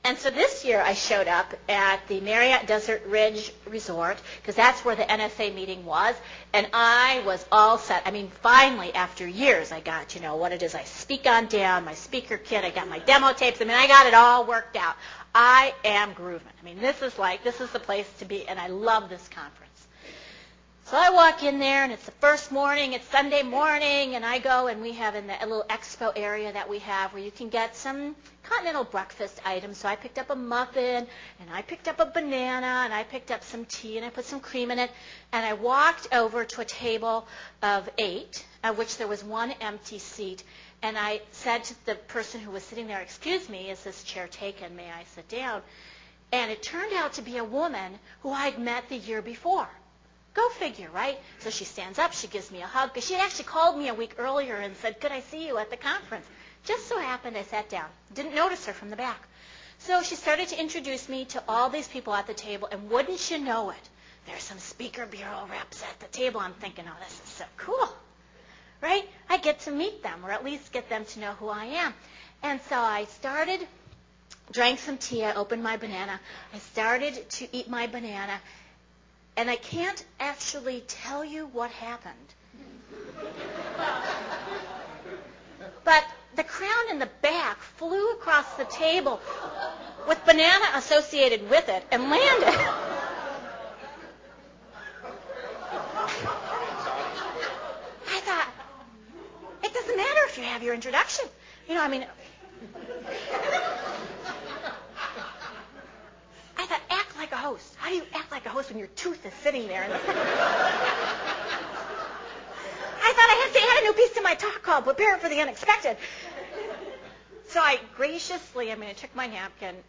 And so this year I showed up at the Marriott Desert Ridge Resort because that's where the NSA meeting was, and I was all set. I mean, finally, after years, I got, what it is. I speak on down, my speaker kit, I got my demo tapes. I mean, I got it all worked out. I am grooving. I mean, this is the place to be, and I love this conference. So I walk in there, and it's the first morning, it's Sunday morning, and I go, and we have in the little expo area that we have where you can get some continental breakfast items. So I picked up a muffin, and I picked up a banana, and I picked up some tea, and I put some cream in it, and I walked over to a table of 8, of which there was one empty seat, and I said to the person who was sitting there, "Excuse me, is this chair taken? May I sit down?" And it turned out to be a woman who I'd met the year before. Go figure, right? So she stands up, she gives me a hug, because she had actually called me a week earlier and said, "Could I see you at the conference?" Just so happened I sat down. Didn't notice her from the back. So she started to introduce me to all these people at the table, and wouldn't you know it, there's some speaker bureau reps at the table. I'm thinking, oh, this is so cool, right? I get to meet them, or at least get them to know who I am. And so I drank some tea, I opened my banana, I started to eat my banana, and I can't actually tell you what happened. But the crown in the back flew across the table with banana associated with it and landed. I thought, it doesn't matter if you have your introduction. I thought, act like a host. How do you act like a host when your tooth is sitting there? I thought I had to add a new piece to my talk called Prepare for the Unexpected. So I graciously, I took my napkin,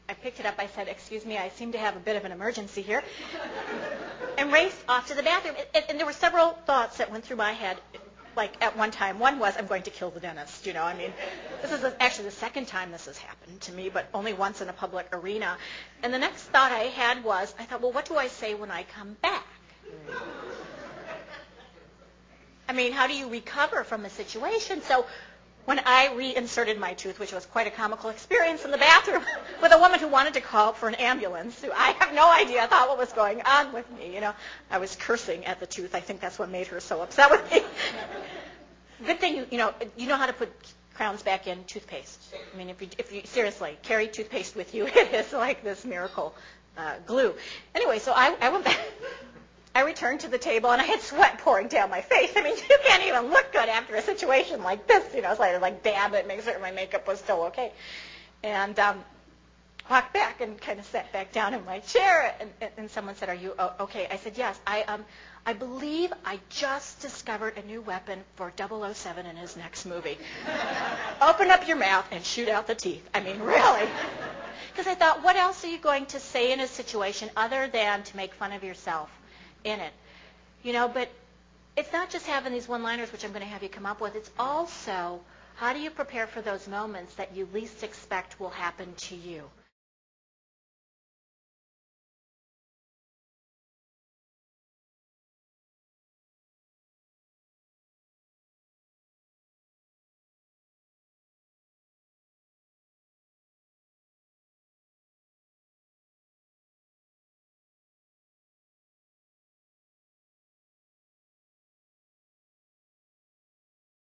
I picked it up, I said, "Excuse me, I seem to have a bit of an emergency here," and raced off to the bathroom. And there were several thoughts that went through my head, like at one time. One was, I'm going to kill the dentist. This is actually the second time this has happened to me, but only once in a public arena. And the next thought I had was, I thought, well, what do I say when I come back? How do you recover from a situation? So when I reinserted my tooth, which was quite a comical experience in the bathroom with a woman who wanted to call for an ambulance, who I have no idea thought what was going on with me. I was cursing at the tooth. I think that's what made her so upset with me. Good thing you know how to put crowns back in toothpaste. If you seriously carry toothpaste with you, it is like this miracle glue. Anyway, so I went back. I returned to the table, and I had sweat pouring down my face. You can't even look good after a situation like this. So I had to dab it, make certain my makeup was still okay. And walked back and kind of sat back down in my chair, and someone said, "Are you okay?" I said, "Yes, I believe I just discovered a new weapon for 007 in his next movie. Open up your mouth and shoot out the teeth." Really. Because I thought, what else are you going to say in a situation other than to make fun of yourself in it? But it's not just having these one-liners, which I'm going to have you come up with. It's also, how do you prepare for those moments that you least expect will happen to you?